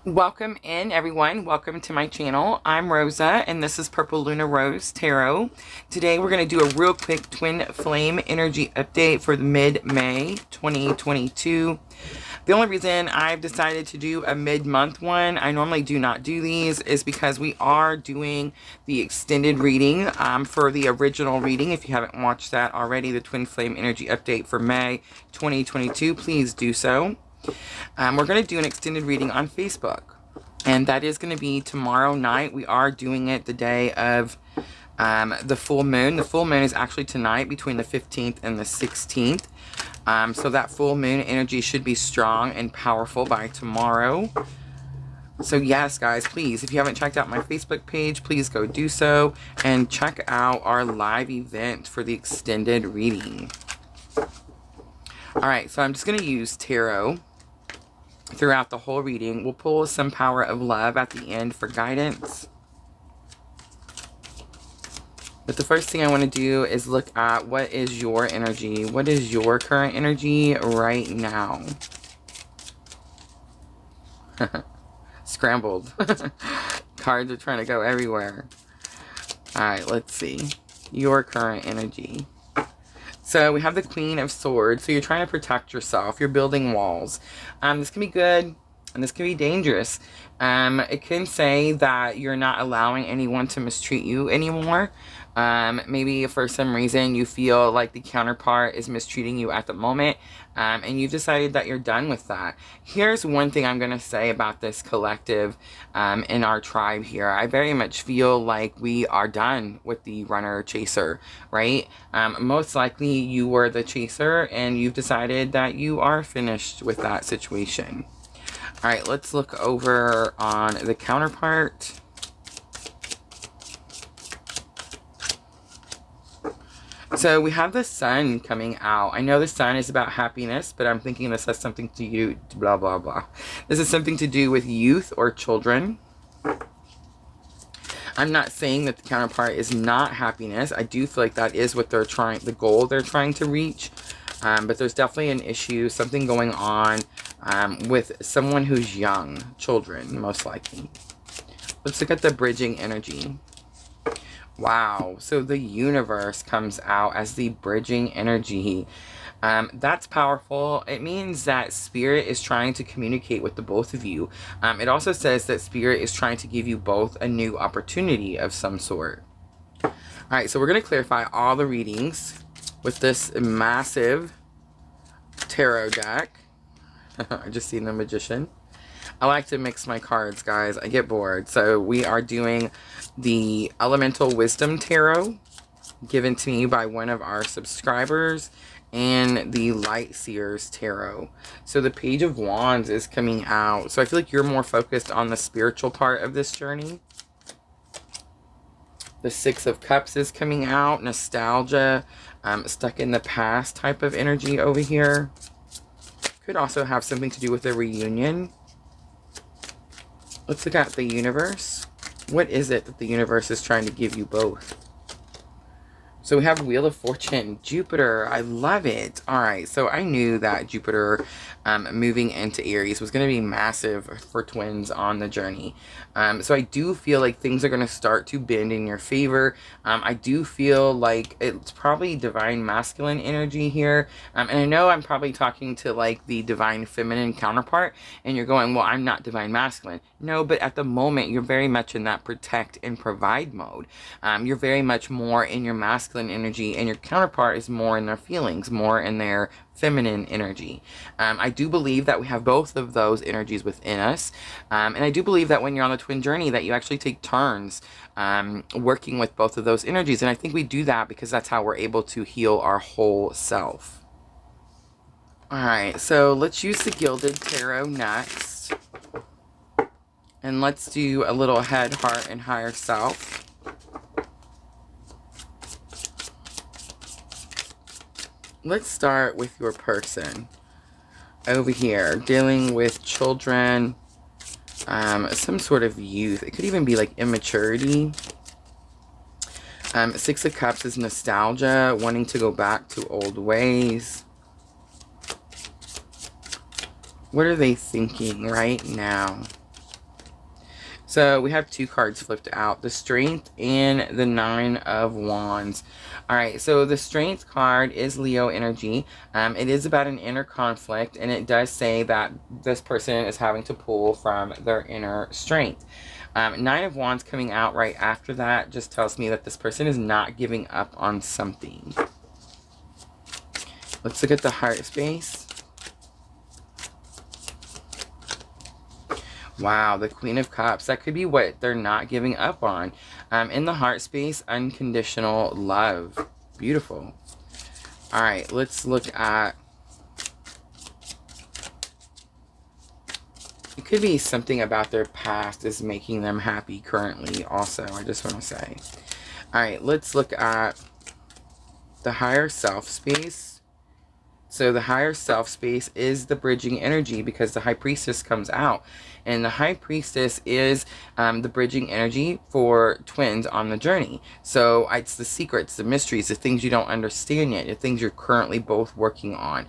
Welcome in, everyone. Welcome to my channel. I'm Rosa, and this is purplelunarose Tarot. Today, we're going to do a real quick twin flame energy update for the mid-May 2022. The only reason I've decided to do a mid-month one, I normally do not do these, is because we are doing the extended reading for the original reading. If you haven't watched that already, the twin flame energy update for May 2022, please do so. We're going to do an extended reading on Facebook, and that is going to be tomorrow night. We are doing it the day of the full moon. The full moon is actually tonight between the 15th and the 16th. So that full moon energy should be strong and powerful by tomorrow. So yes, guys, please, if you haven't checked out my Facebook page, please go do so and check out our live event for the extended reading. All right, so I'm just going to use tarot throughout the whole reading. We'll pull some power of love at the end for guidance. But the first thing I want to do is look at what is your energy. What is your current energy right now? Scrambled. Cards are trying to go everywhere. Alright, let's see. Your current energy. So we have the Queen of Swords. So you're trying to protect yourself. You're building walls. This can be good and this can be dangerous. It can say that you're not allowing anyone to mistreat you anymore. Maybe for some reason you feel like the counterpart is mistreating you at the moment, and you've decided that you're done with that. Here's one thing I'm going to say about this collective in our tribe here. I very much feel like we are done with the runner chaser, right? Most likely you were the chaser and you've decided that you are finished with that situation. All right, let's look over on the counterpart. So we have the sun coming out. I know the sun is about happiness, but I'm thinking this has something to do, blah, blah, blah. This is something to do with youth or children. I'm not saying that the counterpart is not happiness. I do feel like that is what they're trying, the goal they're trying to reach. But there's definitely an issue, something going on with someone who's young, children, most likely. Let's look at the bridging energy. Wow, so the universe comes out as the bridging energy. That's powerful. It means that spirit is trying to communicate with the both of you. It also says that spirit is trying to give you both a new opportunity of some sort. All right, so we're going to clarify all the readings with this massive tarot deck. I just seen the Magician. I like to mix my cards, guys. I get bored. So we are doing the Elemental Wisdom Tarot, given to me by one of our subscribers, and the Light Seers Tarot. So the Page of Wands is coming out. So I feel like you're more focused on the spiritual part of this journey. The Six of Cups is coming out. Nostalgia, stuck in the past type of energy over here. Could also have something to do with a reunion. Let's look at the universe. What is it that the universe is trying to give you both? So we have Wheel of Fortune, Jupiter. I love it. All right, so I knew that Jupiter moving into Aries was going to be massive for twins on the journey. So I do feel like things are going to start to bend in your favor. I do feel like it's probably divine masculine energy here. And I know I'm probably talking to like the divine feminine counterpart, and you're going, well, I'm not divine masculine. No, but at the moment, you're very much in that protect and provide mode. You're very much more in your masculine energy, and your counterpart is more in their feelings, more in their feminine energy. I do believe that we have both of those energies within us, and I do believe that when you're on the twin journey that you actually take turns working with both of those energies, and I think we do that because that's how we're able to heal our whole self. Alright, so let's use the Gilded Tarot next, and let's do a little head, heart, and higher self. Let's start with your person over here, dealing with children, some sort of youth. It could even be like immaturity. Six of Cups is nostalgia, wanting to go back to old ways. What are they thinking right now? So we have 2 cards flipped out, the Strength and the 9 of Wands. All right, so the Strength card is Leo energy. It is about an inner conflict, and it does say that this person is having to pull from their inner strength. 9 of Wands coming out right after that just tells me that this person is not giving up on something. Let's look at the heart space. Wow, the Queen of Cups. That could be what they're not giving up on. In the heart space, unconditional love. Beautiful. All right, let's look at... It could be something about their past is making them happy currently also, I just want to say. All right, let's look at the higher self space. So the higher self space is the bridging energy because the High Priestess comes out. And the High Priestess is the bridging energy for twins on the journey. So it's the secrets, the mysteries, the things you don't understand yet, the things you're currently both working on.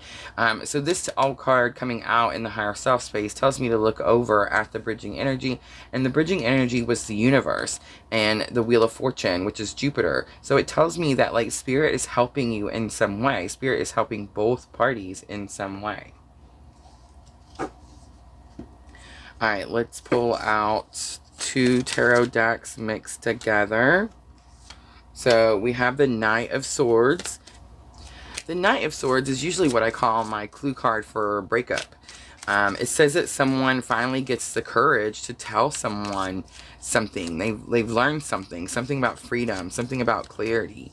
So this alt card coming out in the higher self space tells me to look over at the bridging energy. And the bridging energy was the universe and the Wheel of Fortune, which is Jupiter. So it tells me that like Spirit is helping you in some way. Spirit is helping both parties in some way. All right, let's pull out 2 tarot decks mixed together. So we have the Knight of Swords. The Knight of Swords is usually what I call my clue card for breakup. It says that someone finally gets the courage to tell someone something. They've learned something about freedom, something about clarity.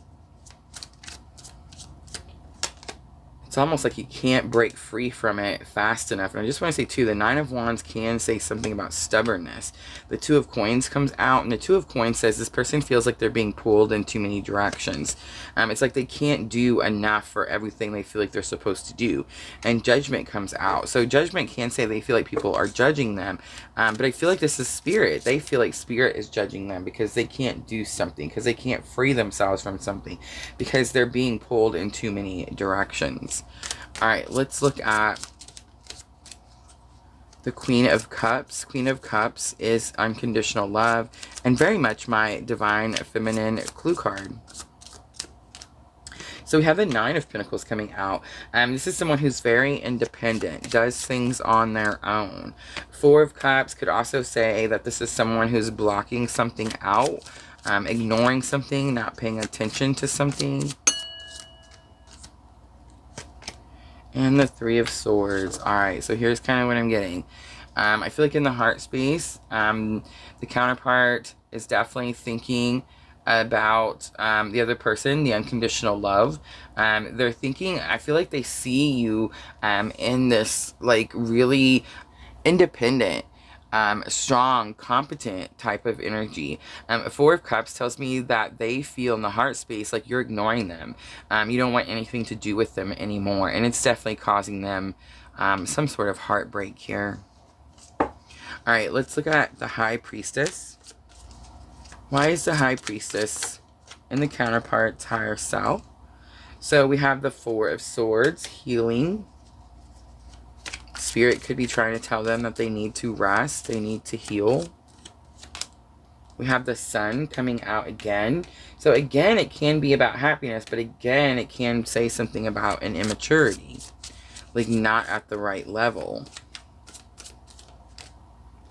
It's almost like you can't break free from it fast enough. And I just want to say, too, the 9 of Wands can say something about stubbornness. The 2 of Coins comes out, and the 2 of Coins says this person feels like they're being pulled in too many directions. It's like they can't do enough for everything they feel like they're supposed to do. And Judgment comes out. So Judgment can say they feel like people are judging them. But I feel like this is Spirit. They feel like Spirit is judging them because they can't do something, because they can't free themselves from something, because they're being pulled in too many directions. All right, let's look at the Queen of Cups. Queen of Cups is unconditional love and very much my divine feminine clue card. So we have the 9 of Pentacles coming out. This is someone who's very independent, does things on their own. 4 of Cups could also say that this is someone who's blocking something out, ignoring something, not paying attention to something. And the 3 of Swords. Alright, so here's kind of what I'm getting. I feel like in the heart space, the counterpart is definitely thinking about the other person, the unconditional love. They're thinking, I feel like they see you in this like really independent, strong, competent type of energy. 4 of Cups tells me that they feel in the heart space like you're ignoring them. You don't want anything to do with them anymore, and it's definitely causing them some sort of heartbreak here. All right, let's look at the High Priestess. Why is the High Priestess in the counterpart's higher self? So we have the 4 of Swords, healing. Spirit could be trying to tell them that they need to rest, they need to heal. We have the Sun coming out again. So again, it can be about happiness, but again, it can say something about an immaturity, like not at the right level.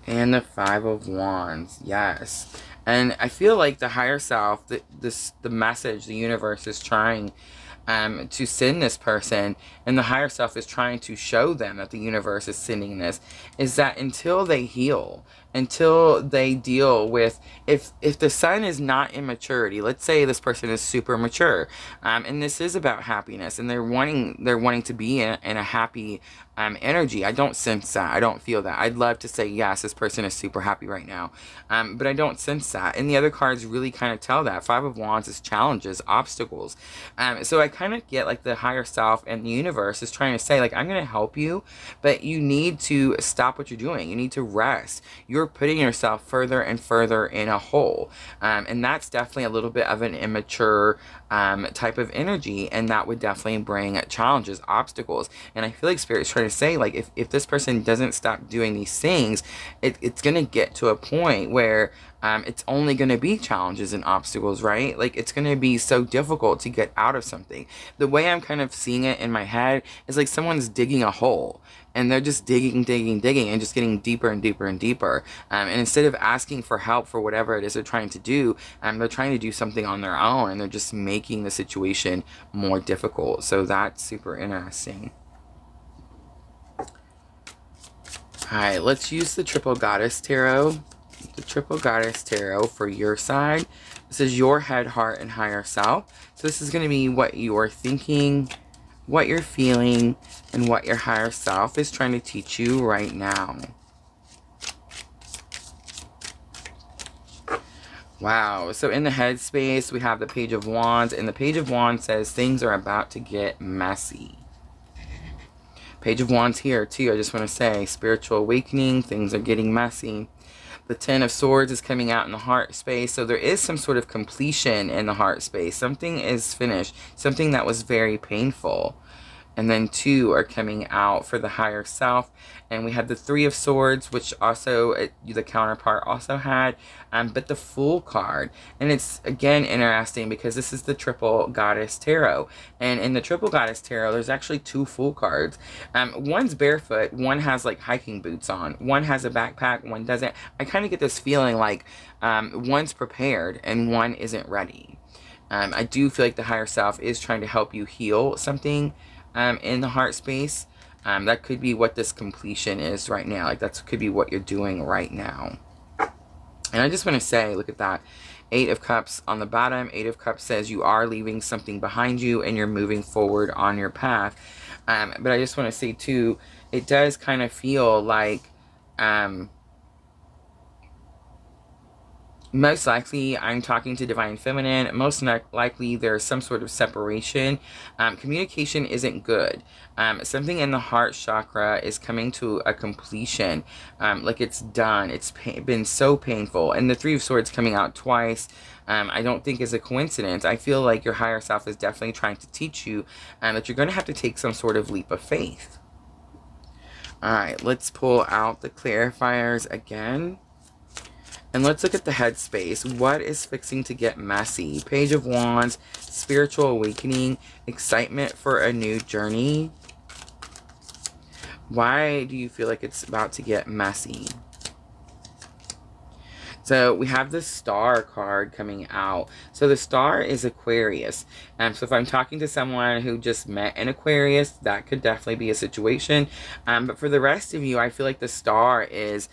And the 5 of Wands, yes. And I feel like the higher self, the message the universe is trying to send this person, and the higher self is trying to show them that the universe is sending this, is that until they heal, until they deal with, if the Sun is not in maturity, let's say this person is super mature, and this is about happiness, and they're wanting to be in a happy energy. I don't sense that. I don't feel that. I'd love to say, yes, this person is super happy right now. But I don't sense that. And the other cards really kind of tell that. 5 of Wands is challenges, obstacles. So I kind of get like the higher self and the universe is trying to say, like, I'm going to help you, but you need to stop what you're doing. You need to rest. You're you're putting yourself further and further in a hole. And that's definitely a little bit of an immature type of energy, and that would definitely bring challenges, obstacles. And I feel like Spirit's trying to say, like, if this person doesn't stop doing these things, it's going to get to a point where it's only going to be challenges and obstacles, right? Like, it's going to be so difficult to get out of something. The way I'm kind of seeing it in my head is like someone's digging a hole, and they're just digging, and just getting deeper and deeper and deeper. And instead of asking for help for whatever it is they're trying to do, they're trying to do something on their own, and they're just making the situation more difficult. So that's super interesting. All right, let's use the Triple Goddess Tarot. The Triple Goddess Tarot for your side. This is your head, heart, and higher self. So this is going to be what you're thinking, what you're feeling, and what your higher self is trying to teach you right now. Wow. So in the Headspace, we have the Page of Wands, and the Page of Wands says things are about to get messy. Page of Wands here too. I just want to say spiritual awakening, things are getting messy. The Ten of Swords is coming out in the heart space. So there is some sort of completion in the heart space. Something is finished. Something that was very painful. And then 2 are coming out for the higher self. And we have the Three of Swords, which also the counterpart also had. But the Fool card. And it's, again, interesting because this is the Triple Goddess Tarot. And in the Triple Goddess Tarot, there's actually 2 Fool cards. One's barefoot. One has, like, hiking boots on. One has a backpack. One doesn't. I kind of get this feeling like one's prepared and one isn't ready. I do feel like the higher self is trying to help you heal something in the heart space. That could be what this completion is right now. Like, that could be what you're doing right now. And I just want to say, look at that. 8 of Cups on the bottom. 8 of Cups says you are leaving something behind you and you're moving forward on your path. But I just want to say too, it does kind of feel like most likely, I'm talking to Divine Feminine. Most likely, there's some sort of separation. Communication isn't good. Something in the heart chakra is coming to a completion. Like, it's done. It's been so painful. And the Three of Swords coming out twice, I don't think is a coincidence. I feel like your higher self is definitely trying to teach you that you're going to have to take some sort of leap of faith. All right, let's pull out the clarifiers again. And let's look at the Headspace. What is fixing to get messy? Page of Wands, spiritual awakening, excitement for a new journey. Why do you feel like it's about to get messy? So we have the Star card coming out. So the Star is Aquarius. So if I'm talking to someone who just met an Aquarius, that could definitely be a situation. But for the rest of you, I feel like the Star is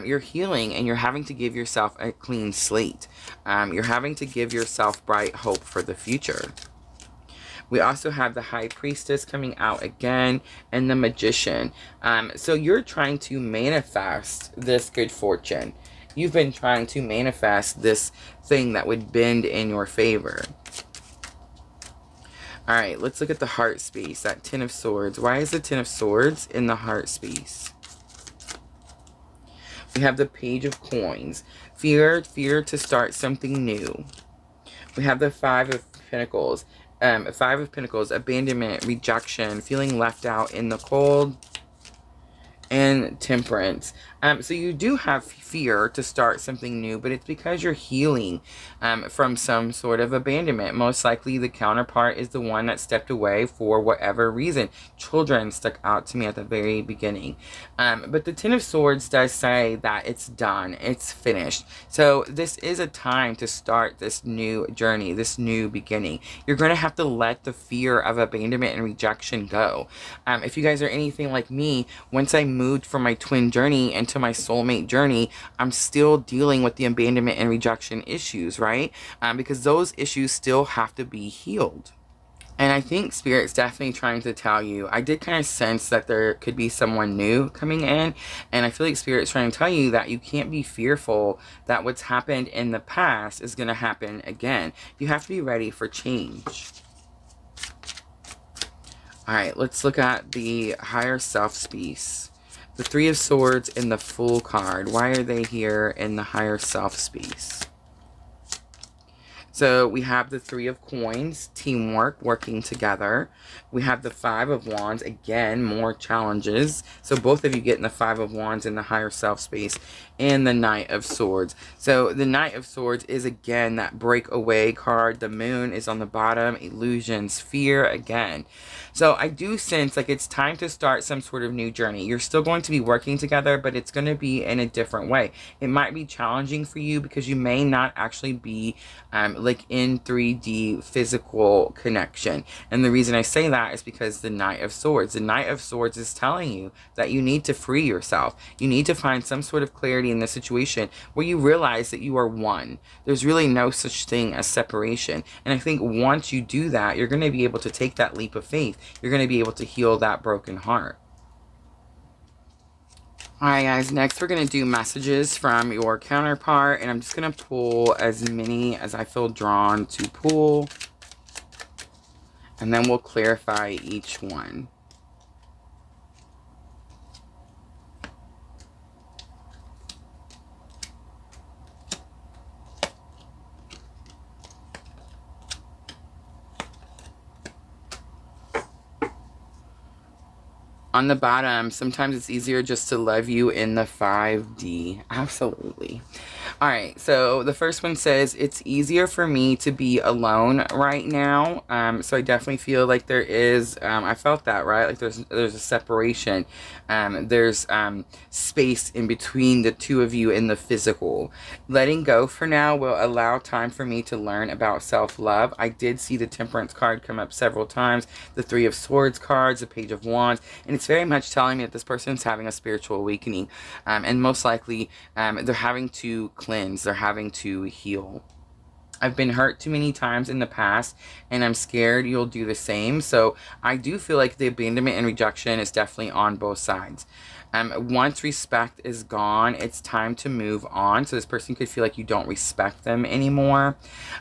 you're healing and you're having to give yourself a clean slate. You're having to give yourself bright hope for the future. We also have the High Priestess coming out again, and the Magician. So you're trying to manifest this good fortune. You've been trying to manifest this thing that would bend in your favor. All right, let's look at the heart space, that Ten of Swords. Why is the Ten of Swords in the heart space? We have the Page of Coins. Fear to start something new. We have the Five of Pentacles. Five of Pentacles, abandonment, rejection, feeling left out in the cold, and Temperance. So you do have fear to start something new, but it's because you're healing from some sort of abandonment. Most likely the counterpart is the one that stepped away for whatever reason. Children stuck out to me at the very beginning. But the Ten of Swords does say that it's done. It's finished. So this is a time to start this new journey, this new beginning. You're going to have to let the fear of abandonment and rejection go. If you guys are anything like me, once I moved from my twin journey into my soulmate journey, I'm still dealing with the abandonment and rejection issues, right? Because those issues still have to be healed. And I think Spirit's definitely trying to tell you, I did kind of sense that there could be someone new coming in, and I feel like Spirit's trying to tell you that you can't be fearful that what's happened in the past is going to happen again. You have to be ready for change. All right, let's look at the higher self space. The Three of Swords and the Fool card. Why are they here in the higher self space? So we have the Three of Coins, teamwork, working together. We have the Five of Wands, again, more challenges. So both of you getting the Five of Wands in the higher self space, and the Knight of Swords. So the Knight of Swords is, again, that breakaway card. The Moon is on the bottom, illusions, fear, again. So I do sense like it's time to start some sort of new journey. You're still going to be working together, but it's going to be in a different way. It might be challenging for you because you may not actually be like in 3D physical connection. And the reason I say that is because the Knight of Swords. The Knight of Swords is telling you that you need to free yourself. You need to find some sort of clarity in the situation where you realize that you are one. There's really no such thing as separation. And I think once you do that, you're going to be able to take that leap of faith. You're going to be able to heal that broken heart. Alright guys, next we're going to do messages from your counterpart, and I'm just going to pull as many as I feel drawn to pull, and then we'll clarify each one. On the bottom, sometimes it's easier just to love you in the 5D. Absolutely. All right, so the first one says, it's easier for me to be alone right now. So I definitely feel like there is, I felt that, right? Like there's a separation. There's space in between the two of you in the physical. Letting go for now will allow time for me to learn about self-love. I did see the Temperance card come up several times. The Three of Swords cards, the Page of Wands, and it's very much telling me that this person's having a spiritual awakening, and most likely they're having to cleanse, they're having to heal. I've been hurt too many times in the past, and I'm scared you'll do the same. So I do feel like the abandonment and rejection is definitely on both sides. Once respect is gone, it's time to move on. So this person could feel like you don't respect them anymore.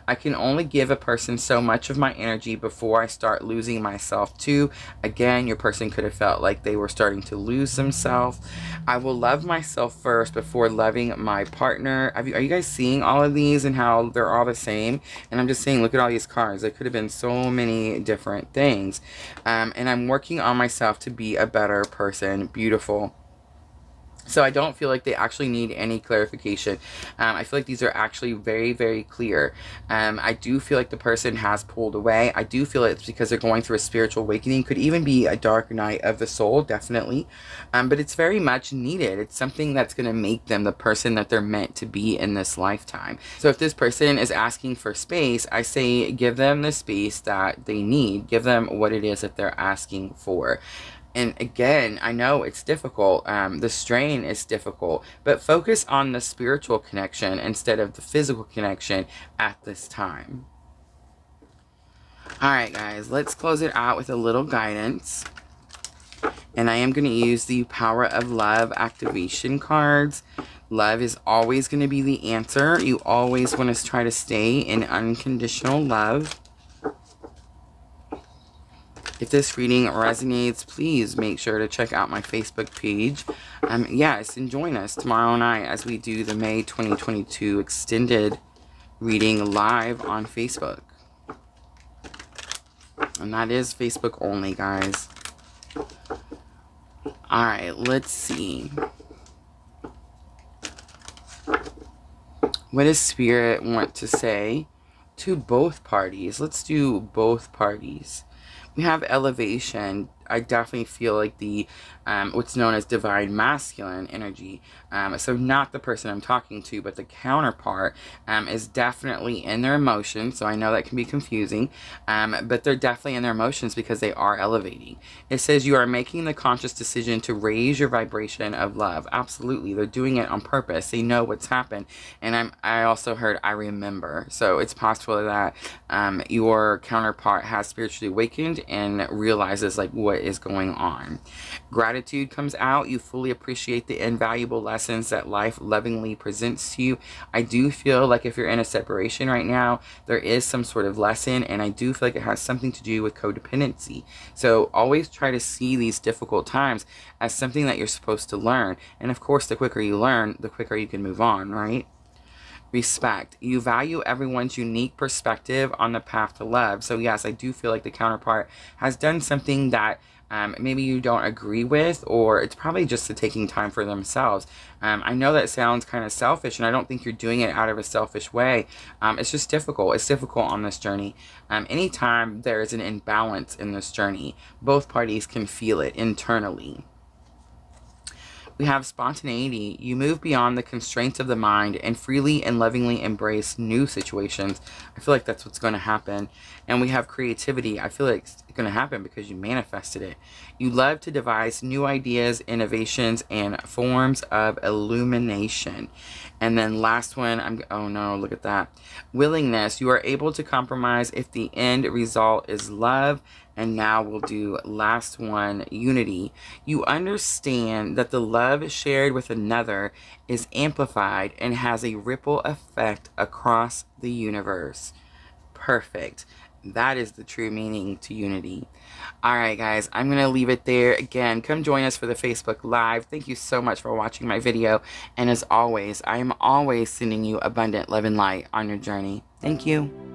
I can only give a person so much of my energy before I start losing myself too. Again, your person could have felt like they were starting to lose themselves. I will love myself first before loving my partner. Are you guys seeing all of these and how they're all the same? And I'm just saying, look at all these cards. There could have been so many different things. And I'm working on myself to be a better person. Beautiful. So I don't feel like they actually need any clarification. I feel like these are actually very, very clear. I do feel like the person has pulled away. I do feel it's because they're going through a spiritual awakening. Could even be a dark night of the soul, definitely. But it's very much needed. It's something that's going to make them the person that they're meant to be in this lifetime. So if this person is asking for space, I say give them the space that they need. Give them what it is that they're asking for. And again, I know it's difficult. The strain is difficult, but focus on the spiritual connection instead of the physical connection at this time. All right, guys, let's close it out with a little guidance. And I am going to use the Power of Love activation cards. Love is always going to be the answer. You always want to try to stay in unconditional love. If this reading resonates, please make sure to check out my Facebook page. Yes, and join us tomorrow night as we do the May 2022 extended reading live on Facebook. And that is Facebook only, guys. Alright, let's see. What does Spirit want to say to both parties? Let's do both parties. We have elevation. I definitely feel like the what's known as divine masculine energy. So not the person I'm talking to, but the counterpart is definitely in their emotions. So I know that can be confusing, but they're definitely in their emotions because they are elevating. It says you are making the conscious decision to raise your vibration of love. Absolutely, they're doing it on purpose. They know what's happened, and I also heard I remember. So it's possible that your counterpart has spiritually awakened and realizes like what is going on. Gratitude comes out. You fully appreciate the invaluable lessons that life lovingly presents to you. I do feel like if you're in a separation right now, there is some sort of lesson, and I do feel like it has something to do with codependency. So always try to see these difficult times as something that you're supposed to learn. And of course, the quicker you learn, the quicker you can move on, right? Respect. You value everyone's unique perspective on the path to love. So yes, I do feel like the counterpart has done something that maybe you don't agree with, or it's probably just taking time for themselves. I know that sounds kind of selfish, and I don't think you're doing it out of a selfish way. It's just difficult. It's difficult on this journey. Anytime there is an imbalance in this journey, both parties can feel it internally. We have spontaneity. You move beyond the constraints of the mind and freely and lovingly embrace new situations. I feel like that's what's going to happen. And we have creativity. I feel like it's going to happen because you manifested it. You love to devise new ideas, innovations, and forms of illumination. And then last one, oh no, look at that. Willingness. You are able to compromise if the end result is love. And now we'll do last one, unity. You understand that the love shared with another is amplified and has a ripple effect across the universe. Perfect. That is the true meaning to unity. All right, guys, I'm going to leave it there. Again, come join us for the Facebook Live. Thank you so much for watching my video. And as always, I am always sending you abundant love and light on your journey. Thank you.